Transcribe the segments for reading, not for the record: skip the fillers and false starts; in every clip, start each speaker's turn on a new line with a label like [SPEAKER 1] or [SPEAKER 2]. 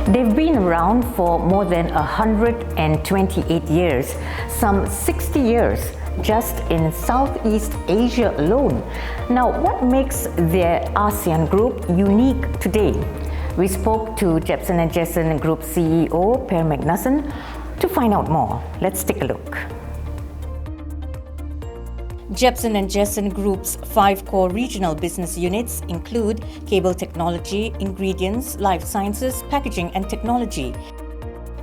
[SPEAKER 1] They've been around for more than 128 years, some 60 years just in Southeast Asia alone. Now, what makes their ASEAN group unique today? We spoke to Jebsen and Jessen Group CEO Per Magnusson to find out more. Let's take a look. Jebsen and Jessen Group's 5 core regional business units include cable technology, ingredients, life sciences, packaging and technology.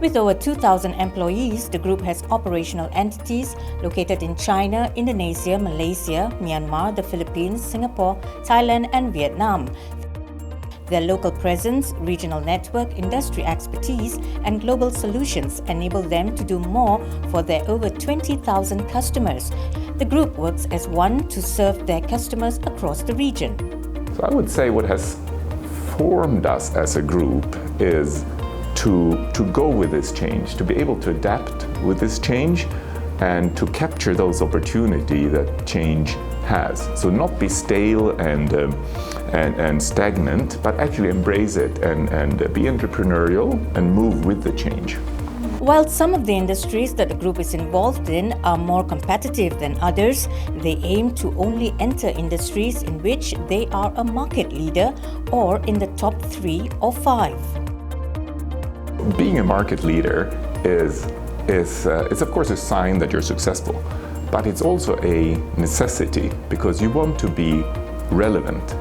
[SPEAKER 1] With over 2,000 employees, the group has operational entities located in China, Indonesia, Malaysia, Myanmar, the Philippines, Singapore, Thailand and Vietnam. Their local presence, regional network, industry expertise, and global solutions enable them to do more for their over 20,000 customers. The group works as one to serve their customers across the region.
[SPEAKER 2] So I would say what has formed us as a group is to go with this change, to be able to adapt with this change and to capture those opportunities that change has. So not be stale and stagnant, but actually embrace it and be entrepreneurial and move with the change.
[SPEAKER 1] While some of the industries that the group is involved in are more competitive than others, they aim to only enter industries in which they are a market leader or in the top 3 or 5.
[SPEAKER 2] Being a market leader is of course a sign that you're successful, but it's also a necessity because you want to be relevant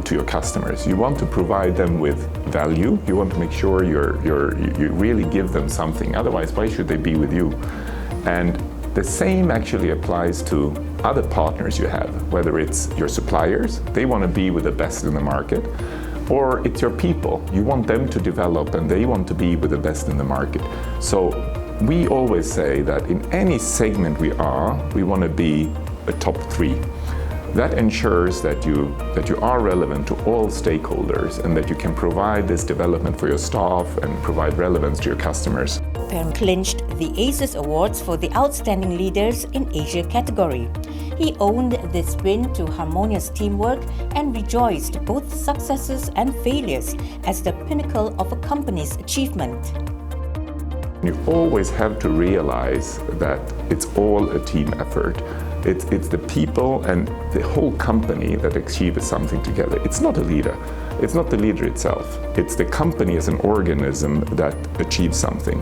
[SPEAKER 2] to your customers. You want to provide them with value. You want to make sure you really give them something. Otherwise, why should they be with you? And the same actually applies to other partners you have, whether it's your suppliers, they want to be with the best in the market, or it's your people. You want them to develop and they want to be with the best in the market. So we always say that in any segment we want to be a top 3. That ensures that you are relevant to all stakeholders and that you can provide this development for your staff and provide relevance to your customers.
[SPEAKER 1] Per clinched the ACES Awards for the Outstanding Leaders in Asia category. He owned this win to harmonious teamwork and rejoiced both successes and failures as the pinnacle of a company's achievement.
[SPEAKER 2] You always have to realize that it's all a team effort. It's the people and the whole company that achieve something together. It's not a leader. It's not the leader itself. It's the company as an organism that achieves something.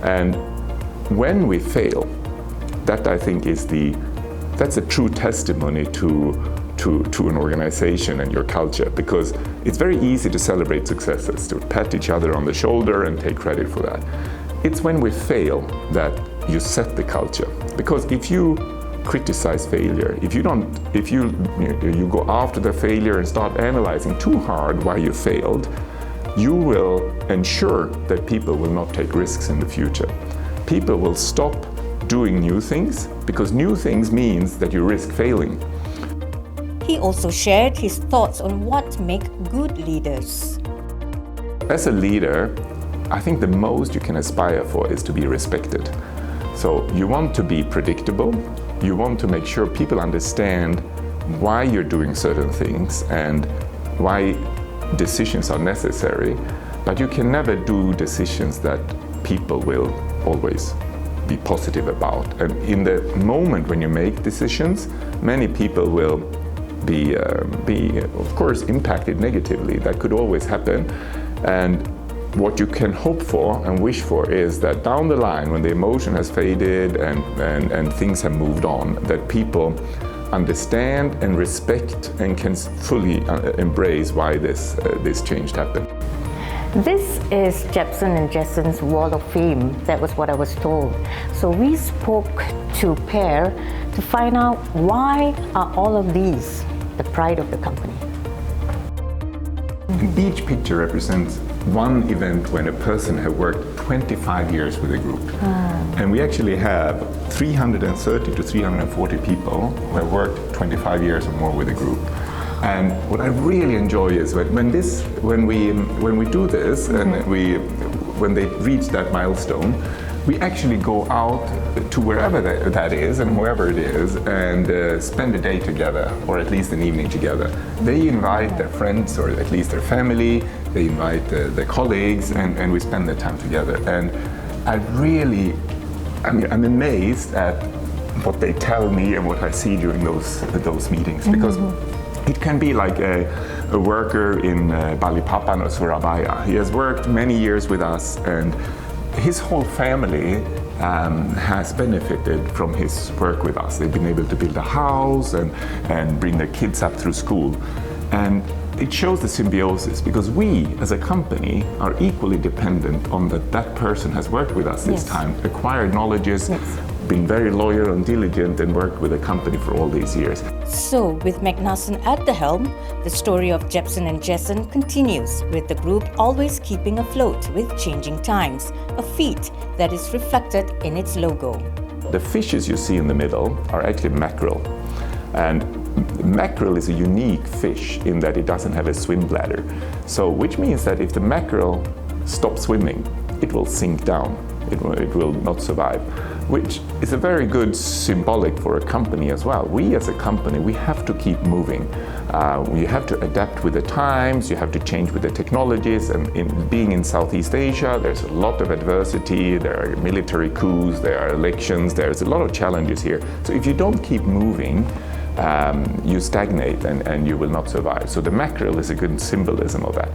[SPEAKER 2] And when we fail, that I think that's a true testimony to an organization and your culture, because it's very easy to celebrate successes, to pat each other on the shoulder and take credit for that. It's when we fail that you set the culture. Because if you criticize failure, if you go after the failure and start analyzing too hard why you failed, you will ensure that people will not take risks in the future. People will stop doing new things because new things means that you risk failing.
[SPEAKER 1] He also shared his thoughts on what make good leaders.
[SPEAKER 2] As a leader, I think the most you can aspire for is to be respected. So you want to be predictable. You want to make sure people understand why you're doing certain things and why decisions are necessary, but you can never do decisions that people will always be positive about. And in the moment when you make decisions, many people will be of course impacted negatively. That could always happen. And what you can hope for and wish for is that down the line, when the emotion has faded and things have moved on, that people understand and respect and can fully embrace why this change happened.
[SPEAKER 1] This is Jebsen and Jessen's Wall of Fame. That was what I was told. So we spoke to Per to find out why are all of these the pride of the company.
[SPEAKER 2] Each picture represents one event when a person has worked 25 years with a group. And we actually have 330 to 340 people who have worked 25 years or more with a group. And what I really enjoy is when we do this and when they reach that milestone, we actually go out to wherever that is and whoever it is and spend a day together, or at least an evening together. They invite their friends or at least their family, they invite their colleagues, and we spend the time together. And I'm amazed at what they tell me and what I see during those meetings, because it can be like a worker in Balikpapan or Surabaya. He has worked many years with us, and his whole family has benefited from his work with us. They've been able to build a house and bring their kids up through school. And it shows the symbiosis, because we as a company are equally dependent on that person has worked with us this time, acquired knowledges, been very loyal and diligent, and worked with the company for all these years.
[SPEAKER 1] So, with Magnusson at the helm, the story of Jebsen and Jessen continues, with the group always keeping afloat with changing times, a feat that is reflected in its logo.
[SPEAKER 2] The fishes you see in the middle are actually mackerel. And mackerel is a unique fish in that it doesn't have a swim bladder. So, which means that if the mackerel stops swimming, it will sink down. It will not survive, which is a very good symbolic for a company as well. We as a company, we have to keep moving. You have to adapt with the times, you have to change with the technologies, and being in Southeast Asia, there's a lot of adversity, there are military coups, there are elections, there's a lot of challenges here. So if you don't keep moving, you stagnate and you will not survive. So the mackerel is a good symbolism of that.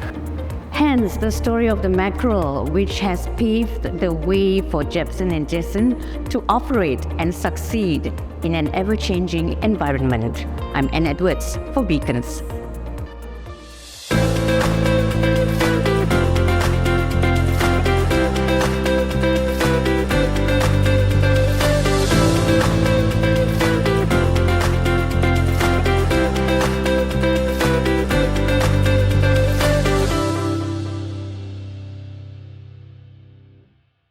[SPEAKER 3] Hence, the story of the mackerel, which has paved the way for Jebsen and Jessen to operate and succeed in an ever-changing environment. I'm Anne Edwards for Beacons.